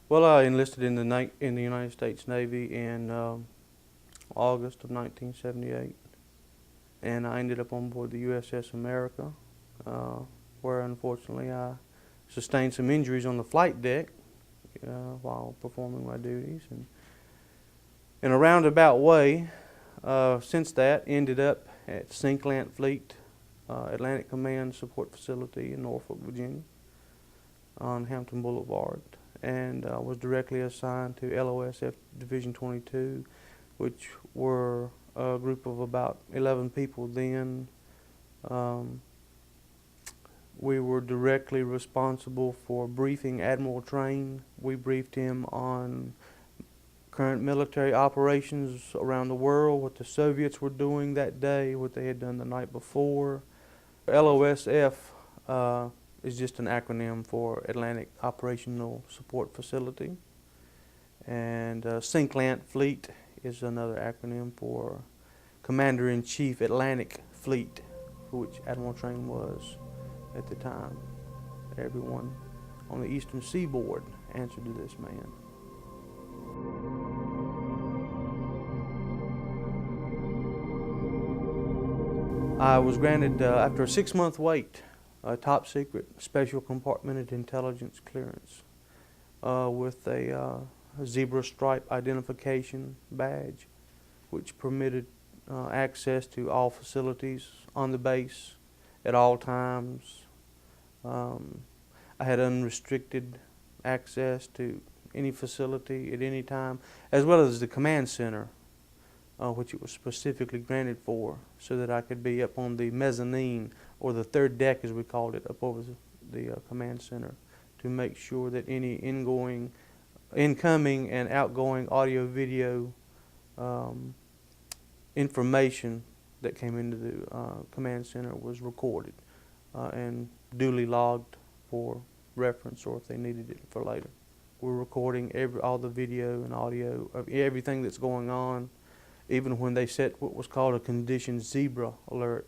Well, I enlisted in the United States Navy in August of 1978, and I ended up on board the USS America, where unfortunately I sustained some injuries on the flight deck while performing my duties, and in a roundabout way, since that, ended up at Sinklant Fleet Atlantic Command Support Facility in Norfolk, Virginia, on Hampton Boulevard, and was directly assigned to LOSF Division 22, which were a group of about 11 people then. We were directly responsible for briefing Admiral Trane. We briefed him on current military operations around the world, what the Soviets were doing that day, what they had done the night before. LOSF is just an acronym for Atlantic Operational Support Facility, and Sinklant Fleet is another acronym for Commander-in-Chief Atlantic Fleet, for which Admiral Trane was at the time. Everyone on the eastern seaboard answered to this man. I was granted, after a 6-month wait, a top secret special compartmented intelligence clearance with a zebra stripe identification badge, which permitted access to all facilities on the base at all times. I had unrestricted access to any facility at any time, as well as the command center, which it was specifically granted for, so that I could be up on the mezzanine, or the third deck as we called it, up over the command center, to make sure that any incoming and outgoing audio-video information that came into the command center was recorded and duly logged for reference, or if they needed it for later. We're recording all the video and audio of everything that's going on, even when they set what was called a condition zebra alert,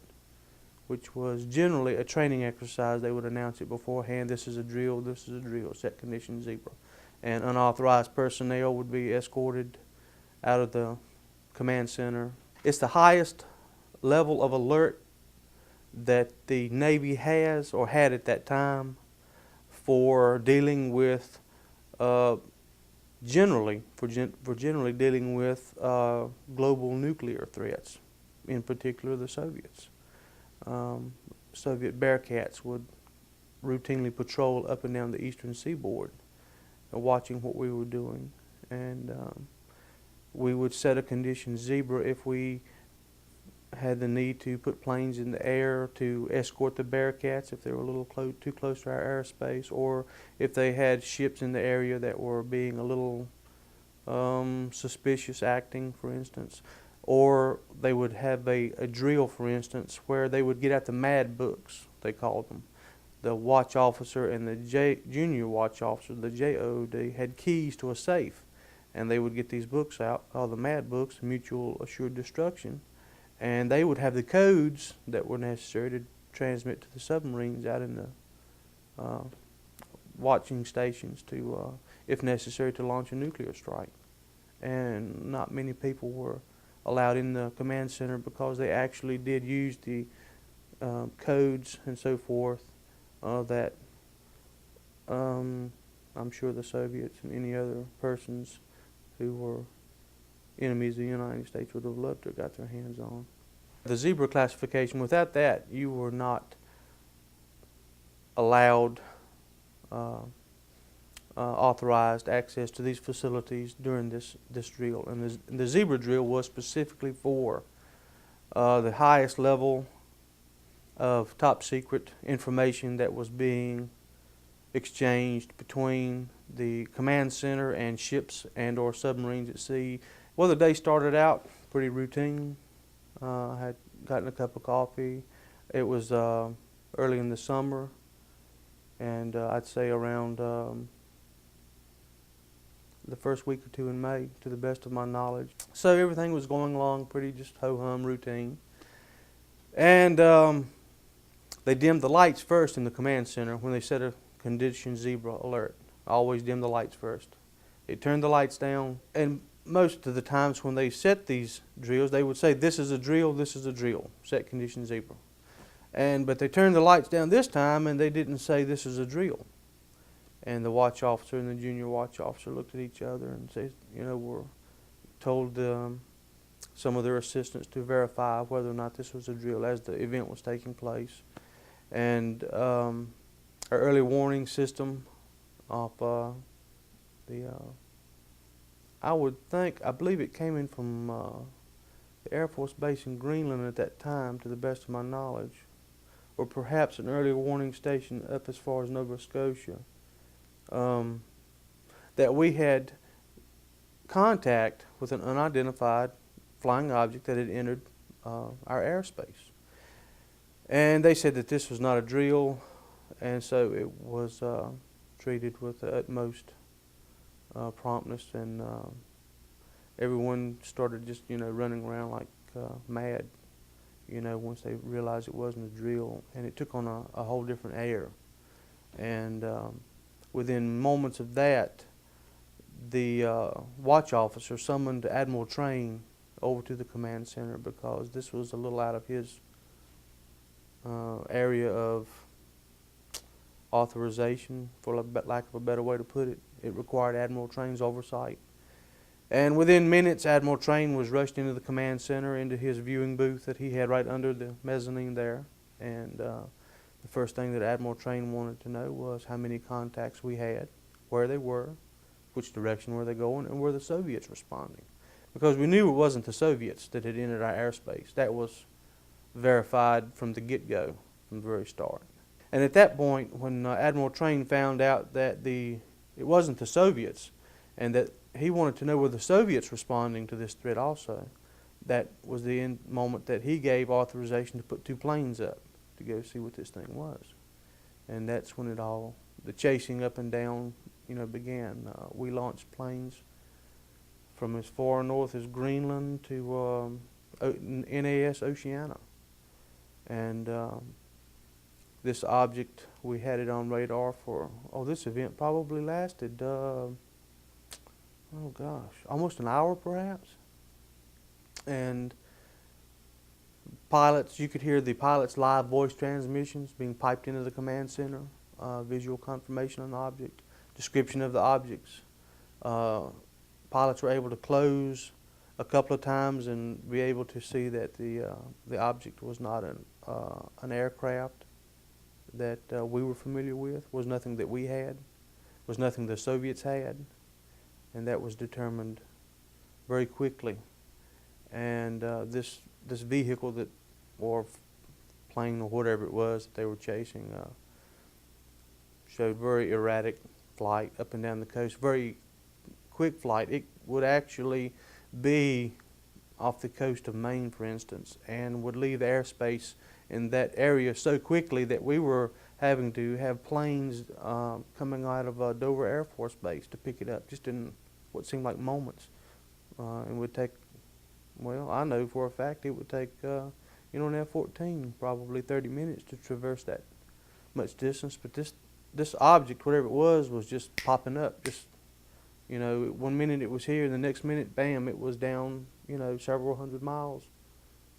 which was generally a training exercise. They would announce it beforehand: this is a drill, set condition zebra. And unauthorized personnel would be escorted out of the command center. It's the highest level of alert that the Navy has, or had at that time, for dealing with generally dealing with global nuclear threats, in particular the Soviets. Soviet Bearcats would routinely patrol up and down the eastern seaboard, watching what we were doing, and we would set a condition zebra if we had the need to put planes in the air to escort the Bearcats if they were a little too close to our airspace, or if they had ships in the area that were being a little suspicious acting, for instance. Or they would have a drill, for instance, where they would get out the mad books, they called them. The watch officer and the junior watch officer, the JOD, had keys to a safe, and they would get these books out, called the mad books, Mutual Assured Destruction, and they would have the codes that were necessary to transmit to the submarines out in the watching stations to, if necessary, to launch a nuclear strike. And not many people were allowed in the command center because they actually did use the codes and so forth that I'm sure the Soviets and any other persons who were enemies of the United States would have loved to have got their hands on. The zebra classification, without that, you were not allowed authorized access to these facilities during this drill. And the zebra drill was specifically for the highest level of top secret information that was being exchanged between the command center and ships and or submarines at sea. Well, the day started out pretty routine. I had gotten a cup of coffee. It was early in the summer, and I'd say around the first week or two in May, to the best of my knowledge. So everything was going along pretty just ho-hum routine. And they dimmed the lights first in the command center when they set a condition zebra alert. I always dim the lights first. They turned the lights down, and most of the times when they set these drills, they would say, this is a drill, this is a drill, set condition 0. But they turned the lights down this time, and they didn't say this is a drill. And the watch officer and the junior watch officer looked at each other and said, were told some of their assistants to verify whether or not this was a drill as the event was taking place. And our early warning system of I believe it came in from the Air Force Base in Greenland at that time, to the best of my knowledge, or perhaps an early warning station up as far as Nova Scotia, that we had contact with an unidentified flying object that had entered our airspace. And they said that this was not a drill, and so it was treated with the utmost promptness, and everyone started just running around like mad once they realized it wasn't a drill, and it took on a whole different air. And within moments of that, the watch officer summoned Admiral Trane over to the command center, because this was a little out of his area of authorization, for lack of a better way to put it. It required Admiral Trane's oversight. And within minutes, Admiral Trane was rushed into the command center, into his viewing booth that he had right under the mezzanine there. And the first thing that Admiral Trane wanted to know was how many contacts we had, where they were, which direction were they going, and were the Soviets responding. Because we knew it wasn't the Soviets that had entered our airspace. That was verified from the get-go, from the very start. And at that point, when Admiral Trane found out that it wasn't the Soviets, and that he wanted to know were the Soviets responding to this threat also, that was the moment that he gave authorization to put 2 planes up to go see what this thing was. And that's when the chasing up and down, began. We launched planes from as far north as Greenland to NAS Oceania. And this object, we had it on radar for, this event probably lasted, almost an hour perhaps. And pilots, you could hear the pilot's live voice transmissions being piped into the command center, visual confirmation of the object, description of the objects. Pilots were able to close a couple of times and be able to see that the object was not an aircraft that we were familiar with, was nothing that we had, was nothing the Soviets had, and that was determined very quickly. And this vehicle or plane or whatever it was that they were chasing showed very erratic flight up and down the coast, very quick flight. It would actually be off the coast of Maine, for instance, and would leave the airspace in that area so quickly that we were having to have planes coming out of Dover Air Force Base to pick it up, just in what seemed like moments. And would take, I know for a fact it would take, an F-14 probably 30 minutes to traverse that much distance. But this object, whatever it was just popping up. Just, one minute it was here, and the next minute, bam, it was down, several hundred miles,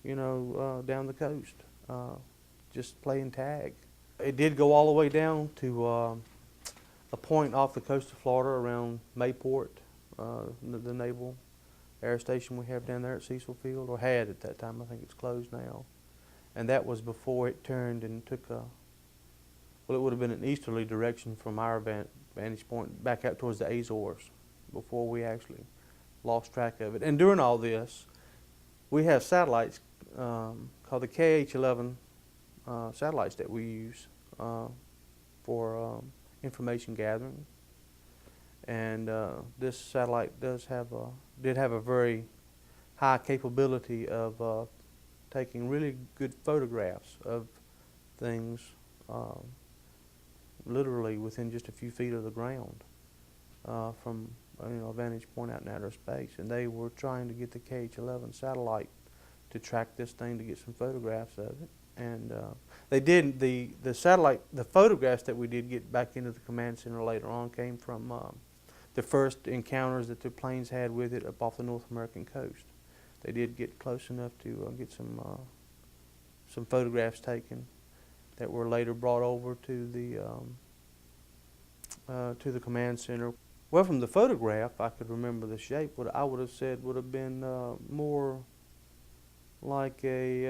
down the coast, just playing tag. It did go all the way down to a point off the coast of Florida around Mayport, the naval air station we have down there at Cecil Field, or had at that time. I think it's closed now. And that was before it turned and took it would have been an easterly direction from our vantage point back out towards the Azores, before we actually lost track of it. And during all this, we have satellites called the KH-11 satellites that we use for information gathering. And this satellite did have a very high capability of taking really good photographs of things literally within just a few feet of the ground from a vantage point out in outer space. And they were trying to get the KH-11 satellite to track this thing to get some photographs of it. And they did. The satellite, the photographs that we did get back into the command center later on came from the first encounters that the planes had with it up off the North American coast. They did get close enough to get some photographs taken that were later brought over to the command center. Well, from the photograph, I could remember the shape. What I would have said would have been more like a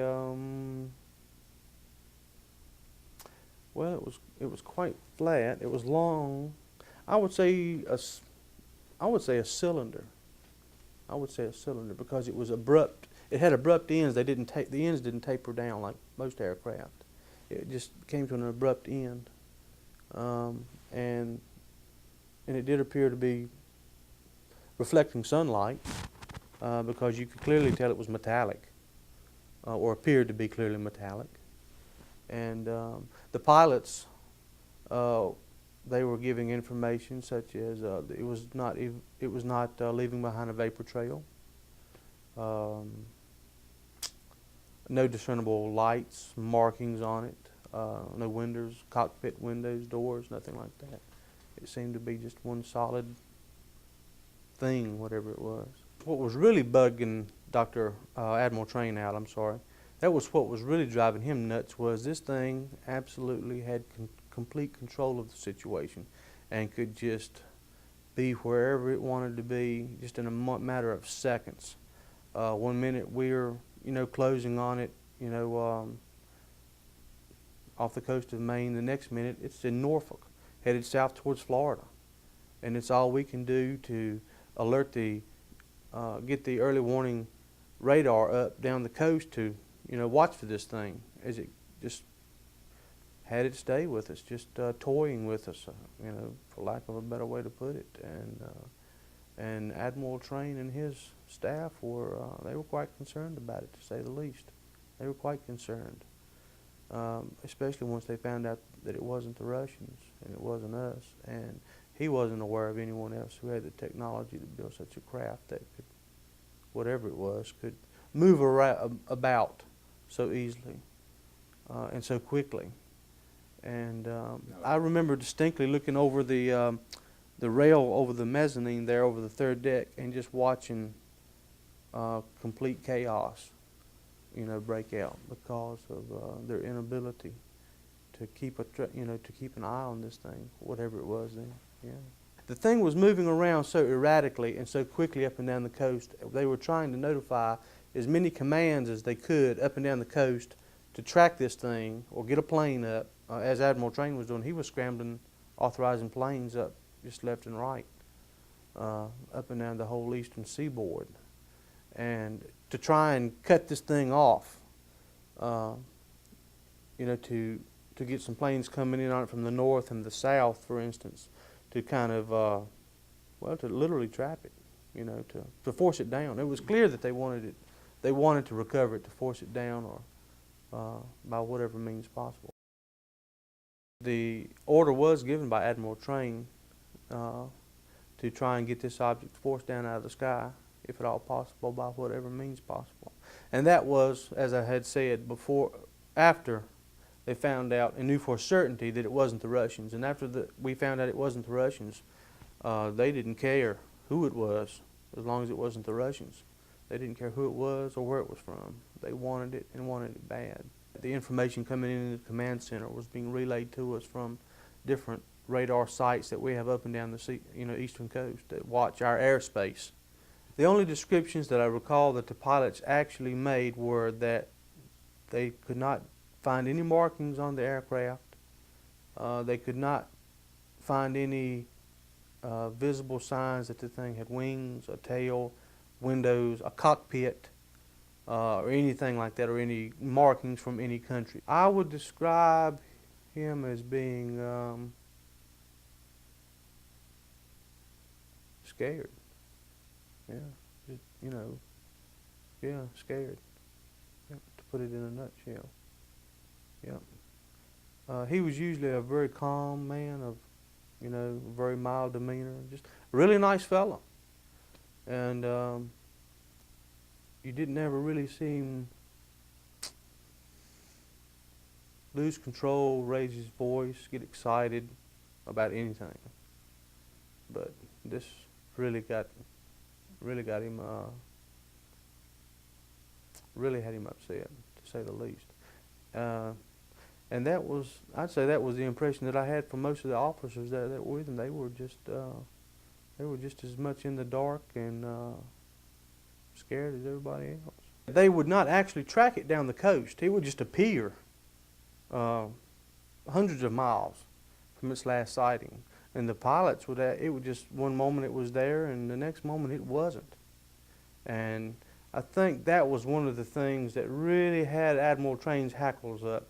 well, it was quite flat. It was long. I would say a cylinder. I would say a cylinder because it was abrupt. It had abrupt ends. The ends didn't taper down like most aircraft. It just came to an abrupt end, and it did appear to be reflecting sunlight because you could clearly tell it was metallic, or appeared to be clearly metallic. And the pilots, they were giving information such as it was not leaving behind a vapor trail, no discernible lights, markings on it, no windows, cockpit windows, doors, nothing like that. It seemed to be just one solid thing, whatever it was. What was really bugging Admiral Trane out, that was what was really driving him nuts, was this thing absolutely had complete control of the situation and could just be wherever it wanted to be just in a matter of seconds. One minute we're closing on it, off the coast of Maine. The next minute it's in Norfolk, headed south towards Florida, and it's all we can do to alert get the early warning radar up down the coast to watch for this thing as it just had it stay with us, just toying with us, for lack of a better way to put it. And Admiral Trane and his staff they were quite concerned about it, to say the least. They were quite concerned, especially once they found out that it wasn't the Russians and it wasn't us, and he wasn't aware of anyone else who had the technology to build such a craft that could, whatever it was, could move about so easily and so quickly. And I remember distinctly looking over the rail over the mezzanine there, over the third deck, and just watching complete chaos, break out because of their inability to keep an eye on this thing, whatever it was then. Yeah, the thing was moving around so erratically and so quickly up and down the coast. They were trying to notify as many commands as they could up and down the coast to track this thing or get a plane up. As Admiral Trane was doing, he was scrambling, authorizing planes up just left and right, up and down the whole eastern seaboard, and to try and cut this thing off, to get some planes coming in on it from the north and the south, for instance, to kind of, to literally trap it, to force it down. It was clear that they wanted to recover it, to force it down, or by whatever means possible. The order was given by Admiral Trane to try and get this object forced down out of the sky, if at all possible, by whatever means possible. And that was, as I had said before, after they found out and knew for certainty that it wasn't the Russians. And after we found out it wasn't the Russians, they didn't care who it was, as long as it wasn't the Russians. They didn't care who it was or where it was from. They wanted it, and wanted it bad. The information coming in the command center was being relayed to us from different radar sites that we have up and down the eastern coast that watch our airspace. The only descriptions that I recall that the pilots actually made were that they could not find any markings on the aircraft. They could not find any visible signs that the thing had wings, a tail, windows, a cockpit, or anything like that, or any markings from any country. I would describe him as being scared. Yeah, just, yeah, scared. Yep, to put it in a nutshell. Yep. He was usually a very calm man of, very mild demeanor, just a really nice fellow. And you didn't ever really see him lose control, raise his voice, get excited about anything. But this really got him, really had him upset, to say the least. And that was, I'd say that was the impression that I had from most of the officers that were with him. They were just as much in the dark and scared as everybody else. They would not actually track it down the coast. It would just appear hundreds of miles from its last sighting. And the pilots would, it would just, one moment it was there and the next moment it wasn't. And I think that was one of the things that really had Admiral Trane's hackles up,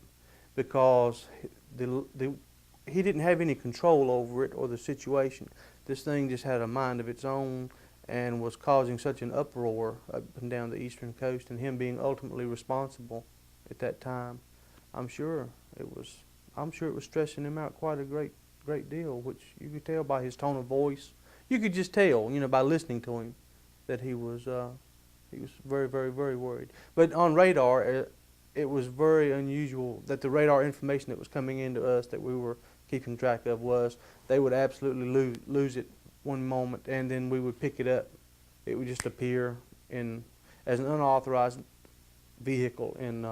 because he didn't have any control over it or the situation. This thing just had a mind of its own and was causing such an uproar up and down the eastern coast, and him being ultimately responsible at that time, I'm sure it was stressing him out quite a great deal, which you could tell by his tone of voice. You could just tell, by listening to him, that he was very, very, very worried. But on radar, it was very unusual that the radar information that was coming into us that we were keeping track of was they would absolutely lose it one moment, and then we would pick it up. It would just appear as an unauthorized vehicle in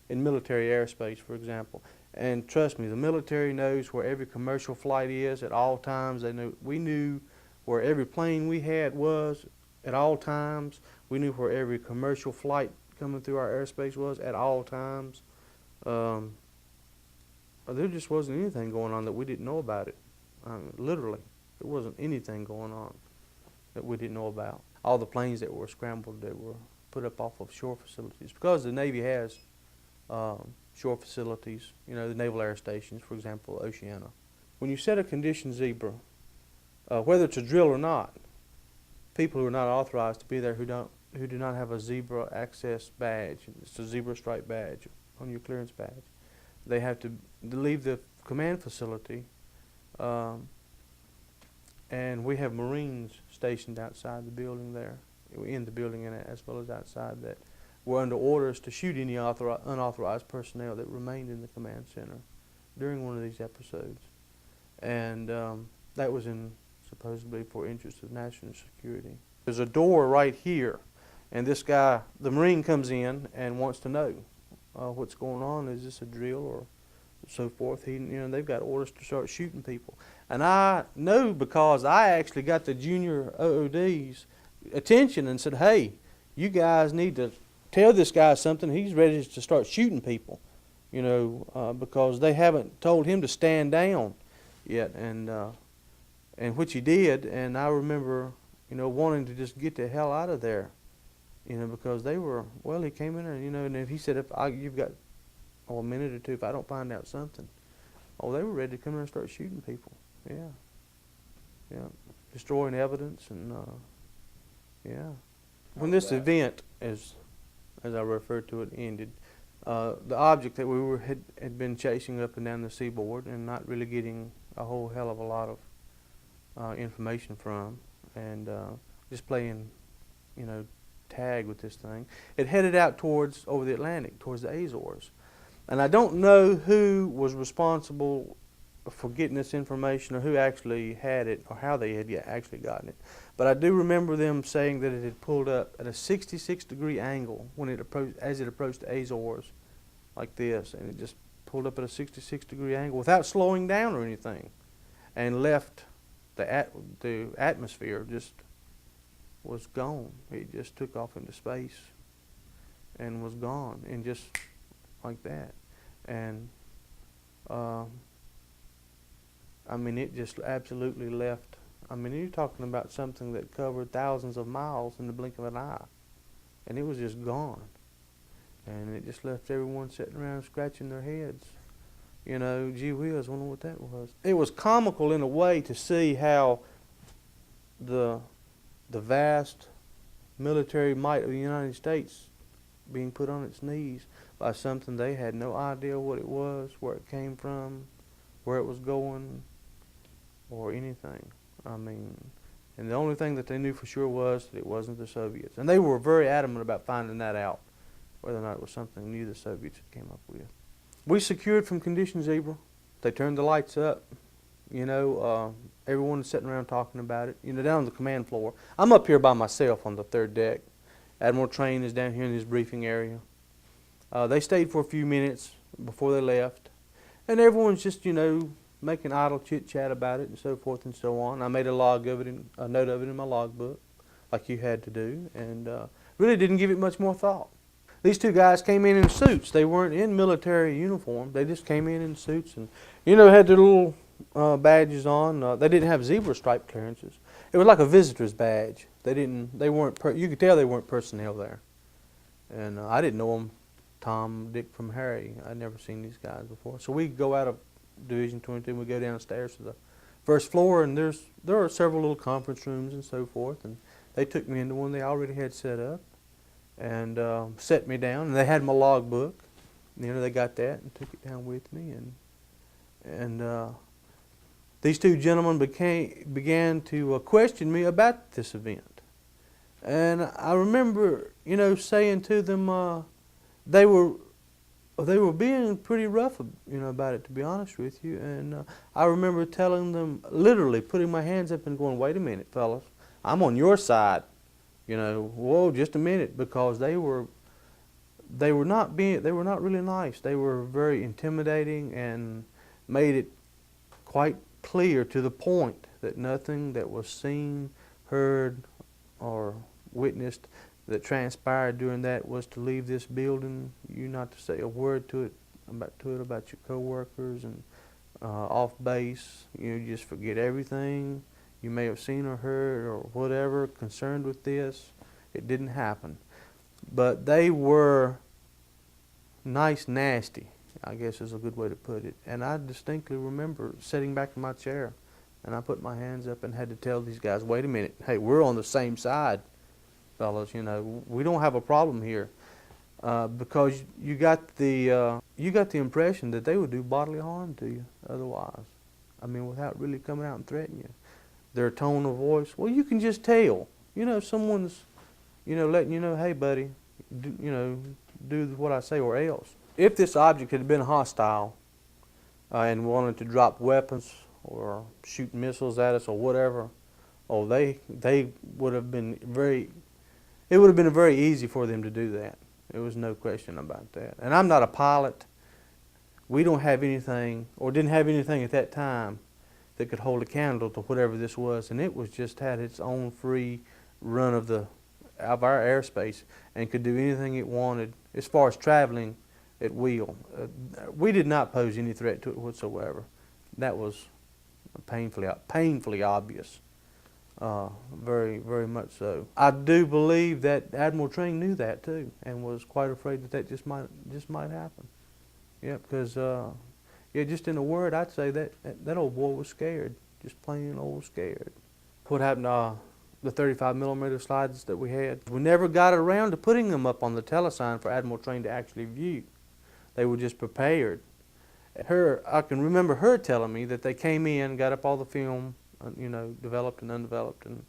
military airspace, for example. And trust me, the military knows where every commercial flight is at all times. We knew where every plane we had was at all times. We knew where every commercial flight coming through our airspace was at all times. There just wasn't anything going on that we didn't know about it. Literally, there wasn't anything going on that we didn't know about. All the planes that were scrambled, that were put up off of shore facilities, because the Navy has shore facilities, the Naval Air Stations, for example, Oceana. When you set a condition zebra, whether it's a drill or not, people who are not authorized to be there who do not have a zebra access badge, it's a zebra stripe badge on your clearance badge, they have to leave the command facility, and we have Marines stationed outside the building there, in the building and as well as outside, that were under orders to shoot any unauthorized personnel that remained in the command center during one of these episodes. And that was supposedly for interest of national security. There's a door right here, and this guy, the Marine, comes in and wants to know what's going on. Is this a drill or so forth? They've got orders to start shooting people. And I know, because I actually got the junior OOD's attention and said, hey, you guys need to tell this guy something. He's ready to start shooting people, because they haven't told him to stand down yet, and which he did. And I remember, wanting to just get the hell out of there, because they were, well, he came in and, and if he said, you've got a minute or two if I don't find out something. Oh, they were ready to come in and start shooting people. Yeah, destroying evidence, and yeah. When this event, as I referred to it, ended, the object that we had been chasing up and down the seaboard and not really getting a whole hell of a lot of information from, and just playing, tag with this thing, it headed out over the Atlantic, towards the Azores. And I don't know who was responsible for getting this information, or who actually had it, or how they had actually gotten it. But I do remember them saying that it had pulled up at a 66-degree angle as it approached the Azores, like this, and it just pulled up at a 66-degree angle without slowing down or anything, and left the atmosphere, just was gone. It just took off into space and was gone, and just like that. And it just absolutely left. You're talking about something that covered thousands of miles in the blink of an eye, and it was just gone. And it just left everyone sitting around scratching their heads. Gee whiz, I wonder what that was. It was comical in a way to see how the vast military might of the United States being put on its knees by something they had no idea what it was, where it came from, where it was going, or anything. And the only thing that they knew for sure was that it wasn't the Soviets. And they were very adamant about finding that out, whether or not it was something new the Soviets had came up with. We secured from condition zebra. They turned the lights up. everyone's sitting around talking about it. You know, down on the command floor. I'm up here by myself on the third deck. Admiral Trane is down here in his briefing area. They stayed for a few minutes before they left, and everyone's just, you know, making idle chit-chat about it and so forth and so on. I made a log of it, a note of it in my logbook, like you had to do, and really didn't give it much more thought. These two guys came in suits. They weren't in military uniform. They just came in suits and, you know, had their little badges on. They didn't have zebra stripe clearances. It was like a visitor's badge. They weren't, you could tell they weren't personnel there. And I didn't know them, Tom, Dick from Harry. I'd never seen these guys before. So we go out of Division 22 and we go downstairs to the first floor, and there are several little conference rooms and so forth. And they took me into one they already had set up and set me down. And they had my logbook. You know, they got that and took it down with me. And these two gentlemen began to question me about this event. And I remember, you know, saying to them, they were being pretty rough, you know, about it, to be honest with you. And I remember telling them, literally putting my hands up and going, "Wait a minute, fellas, I'm on your side." You know, whoa, just a minute, because they were not really nice. They were very intimidating and made it quite clear to the point that nothing that was seen, heard, or witnessed that transpired during that was to leave this building. You not to say a word to it about your coworkers and off base. You just forget everything you may have seen or heard or whatever concerned with this. It didn't happen. But they were nice nasty, I guess is a good way to put it. And I distinctly remember sitting back in my chair, and I put my hands up and had to tell these guys, "Wait a minute, hey, we're on the same side, fellas. You know, we don't have a problem here," because you got the impression that they would do bodily harm to you otherwise. I mean, without really coming out and threatening you. Their tone of voice, well, you can just tell. You know, if someone's, you know, letting you know, "Hey, buddy, do what I say or else." If this object had been hostile and wanted to drop weapons or shoot missiles at us or whatever, they would have been it would have been very easy for them to do that. There was no question about that. And I'm not a pilot. We don't have anything, or didn't have anything at that time, that could hold a candle to whatever this was, and it was just had its own free run of our airspace and could do anything it wanted as far as traveling at will. We did not pose any threat to it whatsoever. That was painfully obvious, very, very much so. I do believe that Admiral Trane knew that too, and was quite afraid that just might happen. Yeah, because yeah, just in a word, I'd say that old boy was scared, just plain old scared. What happened to the 35mm slides that we had? We never got around to putting them up on the telesign for Admiral Trane to actually view. They were just prepared. I can remember her telling me that they came in, got up all the film, you know, developed and undeveloped, and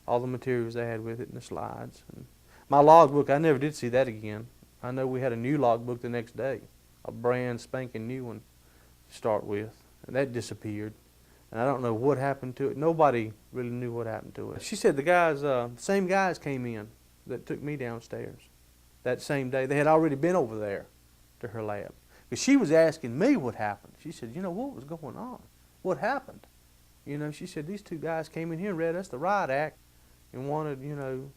all the materials they had with it and the slides. And my logbook, I never did see that again. I know we had a new logbook the next day, a brand spanking new one to start with, and that disappeared. And I don't know what happened to it. Nobody really knew what happened to it. She said the same guys came in that took me downstairs that same day. They had already been over there to her lab. Because she was asking me what happened. She said, "You know, what was going on? What happened?" You know, she said, "These two guys came in here and read us the riot act and wanted, you know,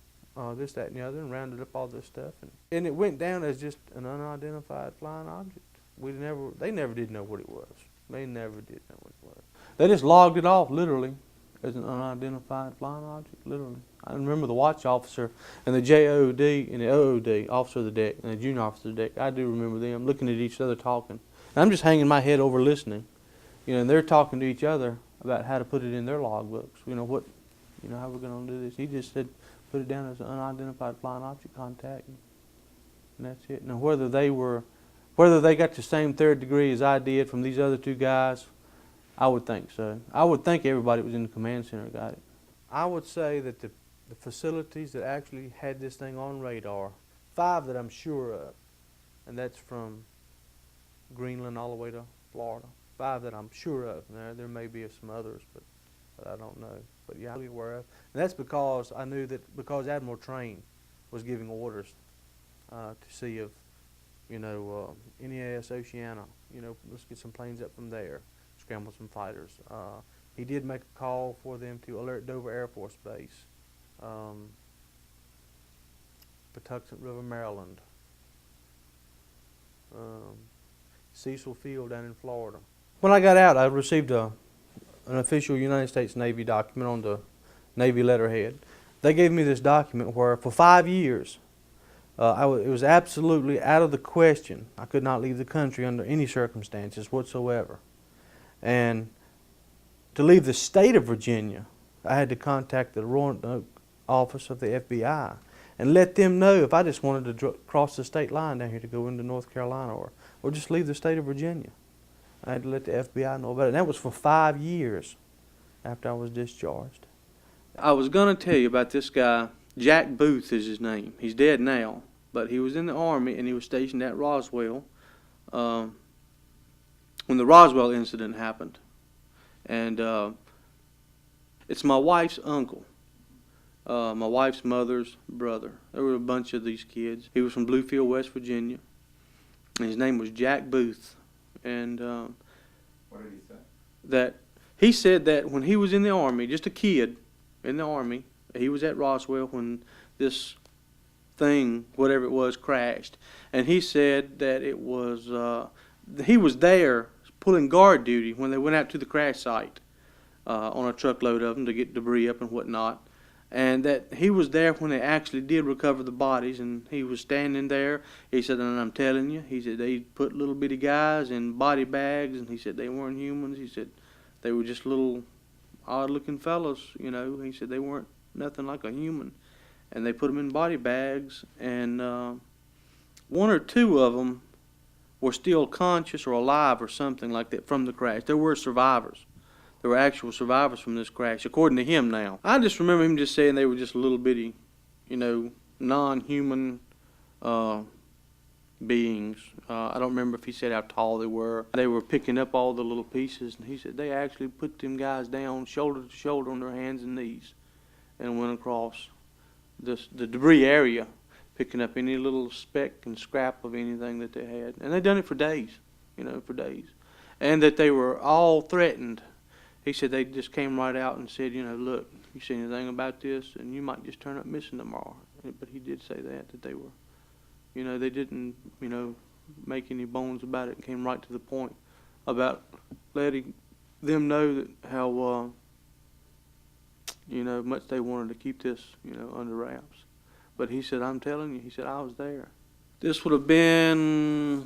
this, that, and the other, and rounded up all this stuff." And it went down as just an unidentified flying object. They never did know what it was. They never did know what it was. They just logged it off, literally, as an unidentified flying object, literally. I remember the watch officer and the JOD and the OOD, officer of the deck, and the junior officer of the deck. I do remember them looking at each other talking. And I'm just hanging my head over listening. You know, and they're talking to each other about how to put it in their logbooks. You know, how we're going to do this. He just said, put it down as an unidentified flying object contact, and that's it. Now, whether they got the same third degree as I did from these other two guys, I would think so. I would think everybody that was in the command center got it. I would say that the facilities that actually had this thing on radar, 5 that I'm sure of, and that's from Greenland all the way to Florida. 5 that I'm sure of. There may be some others, but but I don't know. But yeah, I'm aware of. And that's because I knew that because Admiral Trane was giving orders to see if, NEAS Oceana, let's get some planes up from there, scramble some fighters. He did make a call for them to alert Dover Air Force Base, Patuxent River, Maryland, Cecil Field down in Florida. When I got out, I received an official United States Navy document on the Navy letterhead. They gave me this document where for 5 years, it was absolutely out of the question. I could not leave the country under any circumstances whatsoever. And to leave the state of Virginia, I had to contact the Roanoke office of the FBI and let them know if I just wanted to cross the state line down here to go into North Carolina or just leave the state of Virginia. I had to let the FBI know about it. And that was for 5 years after I was discharged. I was going to tell you about this guy. Jack Booth is his name. He's dead now, but he was in the Army and he was stationed at Roswell when the Roswell incident happened. And it's my wife's uncle, my wife's mother's brother. There were a bunch of these kids. He was from Bluefield, West Virginia, and his name was Jack Booth. And what did he say? That he said that when he was in the Army, just a kid in the Army, he was at Roswell when this thing, whatever it was, crashed. And he said that it was, he was there pulling guard duty when they went out to the crash site on a truckload of them to get debris up and whatnot. And that he was there when they actually did recover the bodies, and he was standing there. He said, and I'm telling you, he said they put little bitty guys in body bags, and he said they weren't humans. He said they were just little odd-looking fellows, He said they weren't nothing like a human. And they put them in body bags, and one or two of them were still conscious or alive or something like that from the crash. There were survivors. There were actual survivors from this crash, according to him now. I just remember him just saying they were just little bitty, non-human beings. I don't remember if he said how tall they were. They were picking up all the little pieces, and he said they actually put them guys down shoulder to shoulder on their hands and knees and went across the debris area, picking up any little speck and scrap of anything that they had. And they done it for days, for days. And that they were all threatened. He said they just came right out and said, look, you see anything about this, and you might just turn up missing tomorrow. But he did say that they were, they didn't, make any bones about it, and came right to the point about letting them know that how, much they wanted to keep this, under wraps. But he said, I'm telling you, he said, I was there. This would have been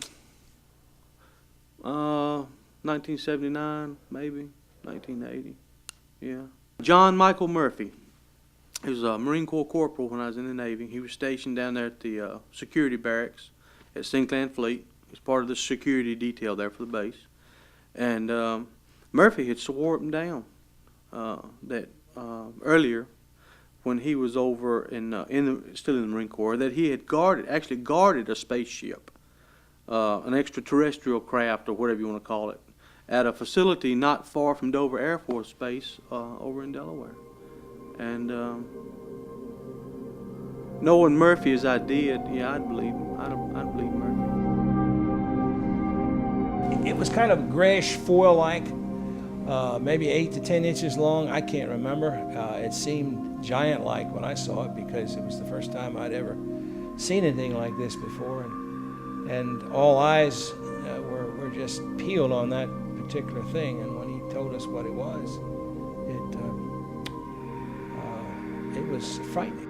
1979, maybe. 1980, yeah. John Michael Murphy. He was a Marine Corps corporal when I was in the Navy. He was stationed down there at the security barracks at Sinclair Fleet. He was part of the security detail there for the base. And Murphy had swore up and down that earlier, when he was over still in the Marine Corps, that he had actually guarded a spaceship, an extraterrestrial craft or whatever you want to call it, at a facility not far from Dover Air Force Base over in Delaware. And knowing Murphy as I did, yeah, I'd believe him. I'd believe Murphy. It was kind of grayish foil-like, maybe 8 to 10 inches long. I can't remember. It seemed giant-like when I saw it because it was the first time I'd ever seen anything like this before. And all eyes were just peeled on that particular thing, and when he told us what it was, it was frightening.